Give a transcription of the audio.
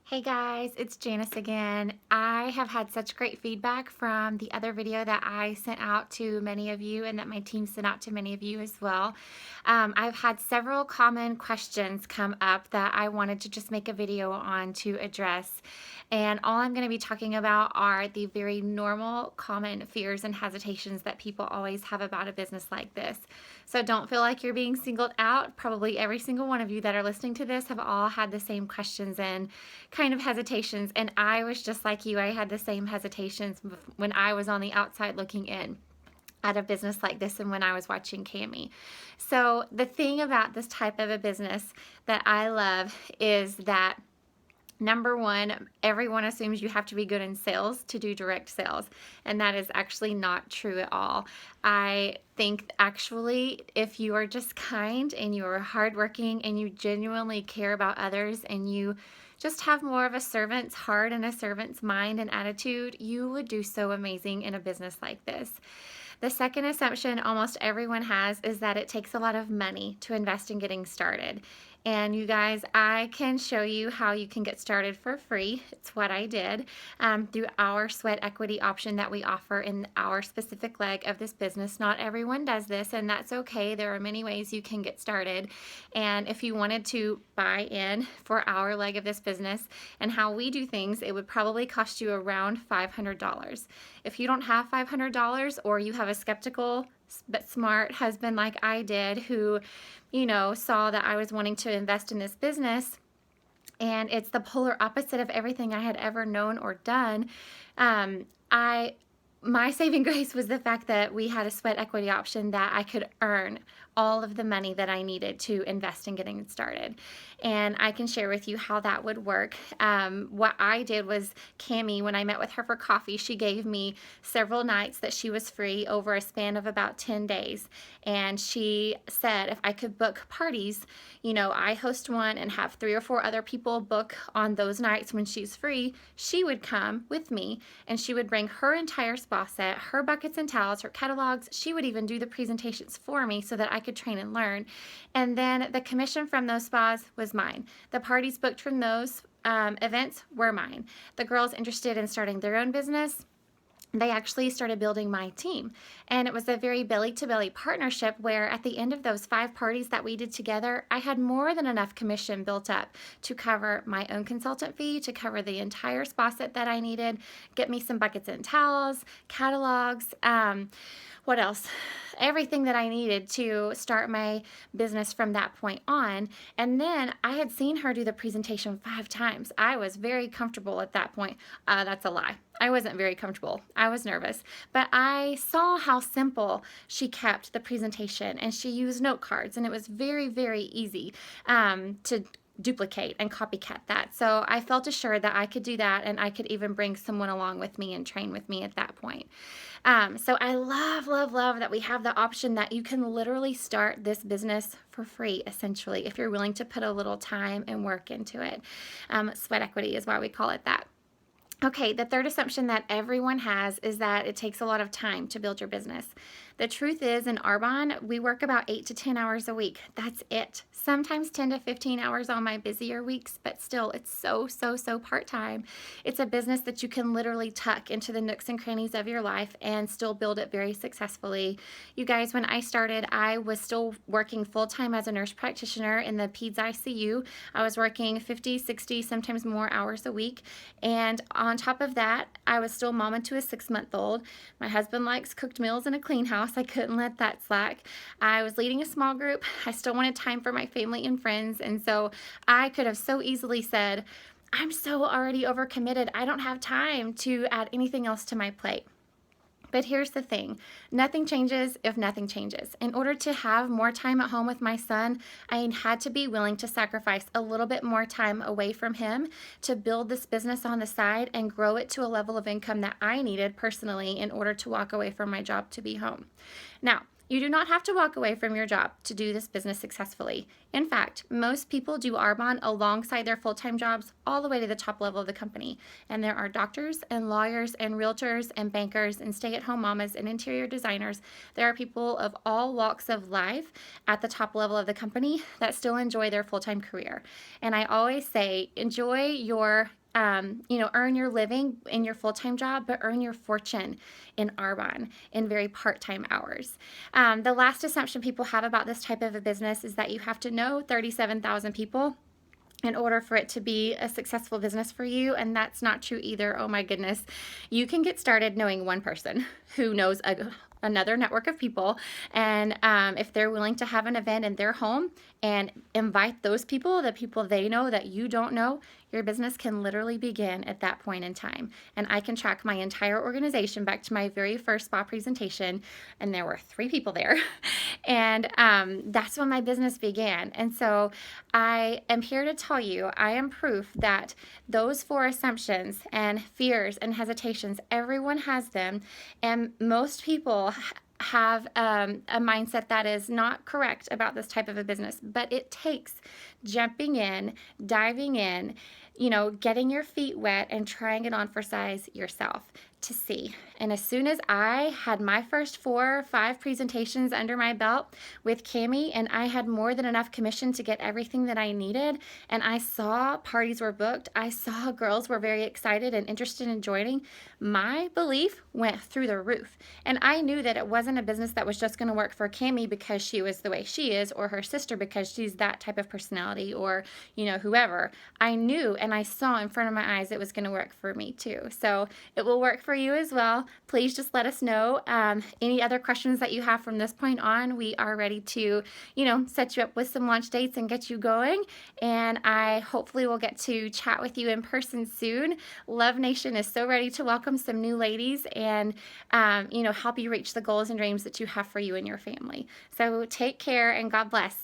Hey guys, it's Janice again. I have had such great feedback from the other video that I sent out to many of you and that my team sent out to many of you as well. I've had several common questions come up that I wanted to just make a video on to address. And all I'm going to be talking about are the very normal, common fears and hesitations that people always have about a business like this. So don't feel like you're being singled out. Probably every single one of you that are listening to this have all had the same questions and kind of hesitations. And I was just like you. I had the same hesitations when I was on the outside looking in at a business like this and when I was watching Cami. So the thing about this type of a business that I love is that number one, everyone assumes you have to be good in sales to do direct sales, and that is actually not true at all. I think actually if you are just kind and you are hardworking and you genuinely care about others and you just have more of a servant's heart and a servant's mind and attitude, you would do so amazing in a business like this. The second assumption almost everyone has is that it takes a lot of money to invest in getting started. And you guys, I can show you how you can get started for free. It's what I did through our sweat equity option that we offer in our specific leg of this business. Not everyone does this, and that's okay. There are many ways you can get started. And if you wanted to buy in for our leg of this business and how we do things, it would probably cost you around $500. If you don't have $500 or you have a skeptical but smart husband like I did who, saw that I was wanting to invest in this business, and it's the polar opposite of everything I had ever known or done, my saving grace was the fact that we had a sweat equity option that I could earn all of the money that I needed to invest in getting it started. And I can share with you how that would work. What I did was Cami, when I met with her for coffee, she gave me several nights that she was free over a span of about 10 days. And she said if I could book parties, I host one and have 3 or 4 other people book on those nights when she's free, she would come with me and she would bring her entire spa set, her buckets and towels, her catalogs. She would even do the presentations for me so that I could train and learn. And then the commission from those spas was mine. The parties booked from those events were mine. The girls interested in starting their own business, they actually started building my team. And it was a very belly-to-belly partnership where at the end of those 5 parties that we did together, I had more than enough commission built up to cover my own consultant fee, to cover the entire spa set that I needed, get me some buckets and towels, catalogs, what else? Everything that I needed to start my business from that point on. And then I had seen her do the presentation 5 times. I was very comfortable at that point. That's a lie. I wasn't very comfortable. I was nervous. But I saw how simple she kept the presentation, and she used note cards, and it was very, very easy to duplicate and copycat that. So I felt assured that I could do that, and I could even bring someone along with me and train with me at that point. So I love, love, love that we have the option that you can literally start this business for free, essentially, if you're willing to put a little time and work into it. Sweat equity is why we call it that. Okay, the third assumption that everyone has is that it takes a lot of time to build your business. The truth is, in Arbonne, we work about 8 to 10 hours a week. That's it. Sometimes 10 to 15 hours on my busier weeks, but still, it's so, so, so part-time. It's a business that you can literally tuck into the nooks and crannies of your life and still build it very successfully. You guys, when I started, I was still working full-time as a nurse practitioner in the Peds ICU. I was working 50, 60, sometimes more hours a week. And on top of that, I was still mama to a 6-month-old. My husband likes cooked meals and a clean house. I couldn't let that slack. I was leading a small group. I still wanted time for my family and friends. And so I could have so easily said, I'm so already overcommitted. I don't have time to add anything else to my plate. But here's the thing, nothing changes if nothing changes. In order to have more time at home with my son, I had to be willing to sacrifice a little bit more time away from him to build this business on the side and grow it to a level of income that I needed personally in order to walk away from my job to be home. Now, you do not have to walk away from your job to do this business successfully. In fact, most people do Arbonne alongside their full-time jobs all the way to the top level of the company. And there are doctors and lawyers and realtors and bankers and stay-at-home mamas and interior designers. There are people of all walks of life at the top level of the company that still enjoy their full-time career. And I always say, enjoy your earn your living in your full-time job, but earn your fortune in Arbonne in very part-time hours. The last assumption people have about this type of a business is that you have to know 37,000 people in order for it to be a successful business for you, and that's not true either. Oh my goodness. You can get started knowing one person who knows another network of people, and if they're willing to have an event in their home and invite those people, the people they know that you don't know, your business can literally begin at that point in time. And I can track my entire organization back to my very first spa presentation, and there were 3 people there. And that's when my business began. And so I am here to tell you, I am proof that those 4 assumptions and fears and hesitations, everyone has them, and most people have a mindset that is not correct about this type of a business. But it takes jumping in, diving in, getting your feet wet and trying it on for size yourself to see. And as soon as I had my first 4 or 5 presentations under my belt with Cami, and I had more than enough commission to get everything that I needed, and I saw parties were booked, I saw girls were very excited and interested in joining, my belief went through the roof. And I knew that it wasn't a business that was just going to work for Cami because she was the way she is, or her sister because she's that type of personality, or whoever. I knew and I saw in front of my eyes it was going to work for me too. So it will work for you as well. Please just let us know any other questions that you have from this point on. We are ready to set you up with some launch dates and get you going, and I hopefully will get to chat with you in person soon. Love Nation is so ready to welcome some new ladies and help you reach the goals and dreams that you have for you and your family. So take care, and God bless.